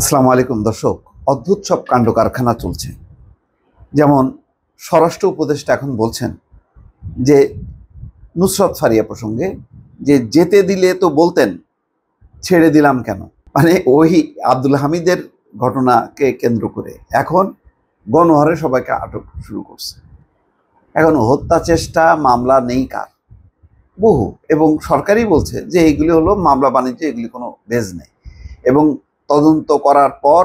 আসসালামু আলাইকুম দর্শক। অদ্ভুত সব কাণ্ড কারখানা চলছে। যেমন স্বরাষ্ট্র উপদেষ্টা এখন বলছেন যে নুসরাত ফারিয়া প্রসঙ্গে যে যেতে দিলে তো বলতেন, ছেড়ে দিলাম কেন। মানে ওই আব্দুল হামিদের ঘটনাকে কেন্দ্র করে এখন গণহারে সবাইকে আটক শুরু করছে। এখন হত্যা চেষ্টা মামলা নেই কার, বহু, এবং সরকারই বলছে যে এইগুলি হলো মামলা বাণিজ্য, এগুলি কোনো বেজ নেই, এবং তদন্ত করার পর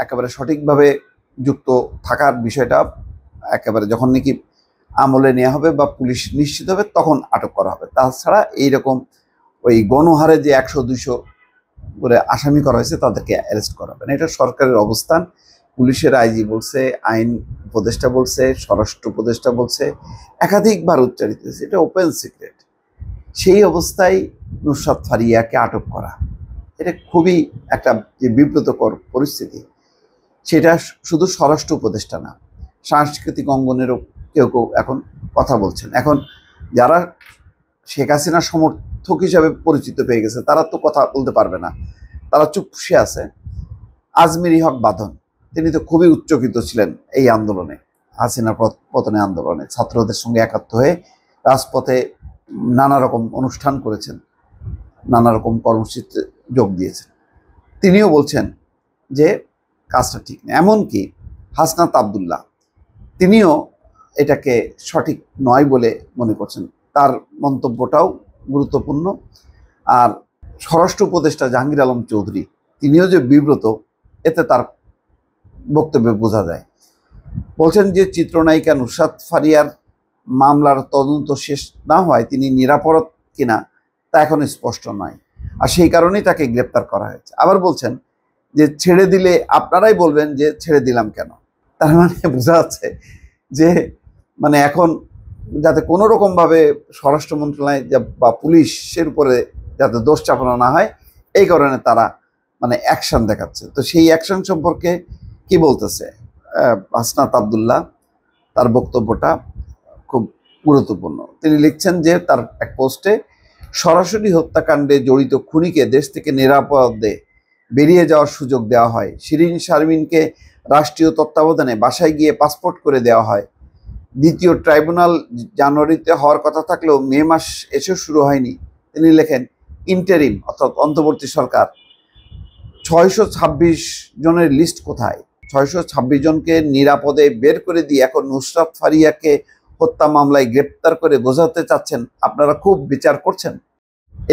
একেবারে সঠিকভাবে যুক্ত থাকার বিষয়টা একেবারে যখন নাকি আমলে নেওয়া হবে বা পুলিশ নিশ্চিত হবে তখন আটক করা হবে। তাছাড়া এইরকম ওই গণহারে যে 100-200 করে আসামি করা হয়েছে তাদেরকে অ্যারেস্ট করা হবে না, এটা সরকারের অবস্থান। পুলিশের আইজি বলছে, আইন উপদেষ্টা বলছে, স্বরাষ্ট্র উপদেষ্টা বলছে, একাধিকবার উচ্চারিত হয়েছে, এটা ওপেন সিক্রেট। সেই অবস্থায় নুসরাত ফারিয়াকে আটক করা, এটা খুবই একটা যে বিব্রতকর পরিস্থিতি। সেটা শুধু স্বরাষ্ট্র উপদেষ্টা না, সাংস্কৃতিক অঙ্গনেরও কেউ কেউ এখন কথা বলছেন। এখন যারা শেখ হাসিনার সমর্থক হিসাবে পরিচিত পেয়ে গেছে তারা তো কথা বলতে পারবে না, তারা চুপসে আছে। আজমিরি হক বাঁধন, তিনি তো খুবই উচ্চকিত ছিলেন এই আন্দোলনে, হাসিনা পতনে আন্দোলনে, ছাত্রদের সঙ্গে একাত্ম হয়ে রাজপথে নানা রকম অনুষ্ঠান করেছেন, নানা রকম কর্মসূচিতে যোগ দিয়েছেন। তিনিও বলছেন যে কাজটা ঠিক না। এমনকি হাসনাত আবদুল্লাহ, তিনিও এটাকে সঠিক নয় বলে মনে করছেন, তার মন্তব্যটাও গুরুত্বপূর্ণ। আর স্বরাষ্ট্র উপদেষ্টা জাহাঙ্গীর আলম চৌধুরী, তিনিও যে বিব্রত এতে তার বক্তব্যে বোঝা যায়। বলছেন যে চিত্রনায়িকা নুসরাত ফারিয়ার মামলার তদন্ত শেষ না হয় তিনি নিরাপদ কিনা তা এখন স্পষ্ট নয়, আর সেই কারণেই তাকে গ্রেপ্তার করা হয়েছে। আবার বলছেন যে ছেড়ে দিলে আপনারাই বলবেন যে ছেড়ে দিলাম কেন। তার মানে বোঝা যাচ্ছে যে মানে এখন যাতে কোনো রকমভাবে স্বরাষ্ট্র মন্ত্রণালয় বা পুলিশের উপরে যাতে দোষ চাপানো না হয়, এই কারণে তারা মানে অ্যাকশন দেখাচ্ছে। তো সেই অ্যাকশন সম্পর্কে কি বলতেছে হাসনাত আবদুল্লাহ, তার বক্তব্যটা খুব গুরুত্বপূর্ণ। তিনি লিখছেন যে তার এক পোস্টে, সরাসরি হত্যাকাণ্ডে জড়িত খুনিকে দেশ থেকে নিরাপদে বেরিয়ে যাওয়ার সুযোগ দেওয়া হয়। শিরিন শারমিনকে রাষ্ট্রীয় তত্ত্বাবধানে বাসায় গিয়ে পাসপোর্ট করে দেওয়া হয়। দ্বিতীয় ট্রাইব্যুনাল জানুয়ারিতে হওয়ার কথা থাকলেও মে মাস এসেও শুরু হয়নি। তিনি লেখেন, ইন্টারিম অর্থাৎ অন্তর্বর্তী সরকার 626 জনের লিস্ট কোথায়? 626 জনকে নিরাপদে বের করে দিয়ে এখন নুসরাত ফারিয়াকে হত্যা মামলায় গ্রেপ্তার করে বোঝাতে চাচ্ছেন আপনারা খুব বিচার করছেন।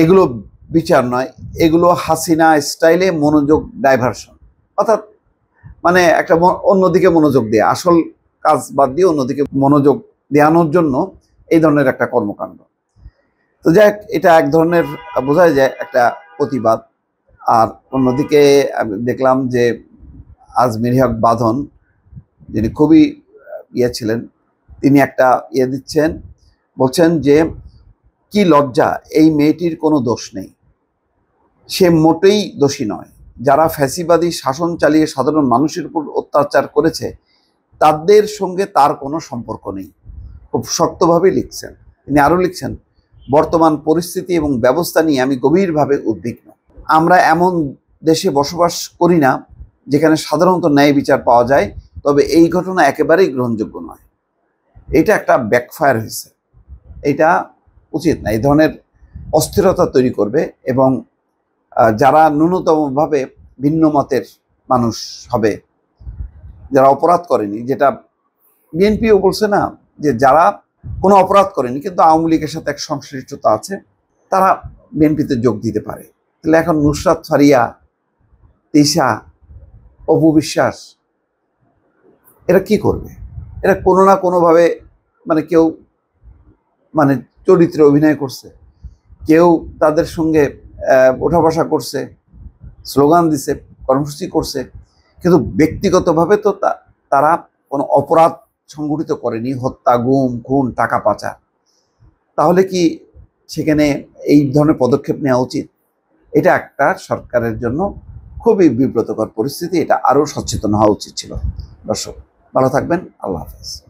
এগুলো বিচার নয়, এগুলো হাসিনা স্টাইলে মনোযোগ ডাইভার্সন, অর্থাৎ মানে একটা অন্যদিকে মনোযোগ দেয়া, আসল কাজ বাদ দিয়ে অন্যদিকে মনোযোগ দেওয়ানোর জন্য এই ধরনের একটা কর্মকাণ্ড। তো যাই, এটা এক ধরনের বোঝা যায় একটা প্রতিবাদ। আর অন্যদিকে দেখলাম যে আজমির হক বাঁধন, যিনি খুবই ছিলেন, তিনি একটা দিচ্ছেন, বলছেন যে কি লজ্জা, এই মেয়েটির কোনো দোষ নেই, সে মোটেই দোষী নয়। যারা ফ্যাসিবাদী শাসন চালিয়ে সাধারণ মানুষের উপর অত্যাচার করেছে তাদের সঙ্গে তার কোনো সম্পর্ক নেই। খুব শক্তভাবে লিখছেন। তিনি আরও লিখছেন, বর্তমান পরিস্থিতি এবং ব্যবস্থা নিয়ে আমি গভীরভাবে উদ্বিগ্ন। আমরা এমন দেশে বসবাস করি না যেখানে সাধারণত ন্যায় বিচার পাওয়া যায়, তবে এই ঘটনা একেবারেই গ্রহণযোগ্য নয়। এটা একটা ব্যাকফায়ার হয়েছে, এটা উচিত না, এই ধরনের অস্থিরতা তৈরি করবে, এবং যারা ন্যূনতমভাবে ভিন্ন মতের মানুষ হবে, যারা অপরাধ করেনি, যেটা বিএনপিও বলছে না যে যারা কোনো অপরাধ করেনি কিন্তু আওয়ামী লীগের সাথে এক সংশ্লিষ্টতা আছে, তারা বিএনপিতে যোগ দিতে পারে। তাহলে এখন নুসরাত ফারিয়া, তিশা, অপু বিশ্বাস, এরা কি করবে? এরা কোনো না কোনোভাবে মানে কেউ মানে চরিত্রে অভিনয় করছে, কেউ তাদের সঙ্গে ওঠা বসা করছে, স্লোগান দিছে, কর্মসূচি করছে, কিন্তু ব্যক্তিগতভাবে তো তারা কোনো অপরাধ সংগঠিত করেনি, হত্যা, গুম, খুন, টাকা পাচার। তাহলে কি সেখানে এই ধরনের পদক্ষেপ নেওয়া উচিত? এটা একটা সরকারের জন্য খুবই বিব্রতকর পরিস্থিতি, এটা আরও সচেতন হওয়া উচিত ছিল। দর্শক ভালো থাকবেন, আল্লাহ হাফেজ।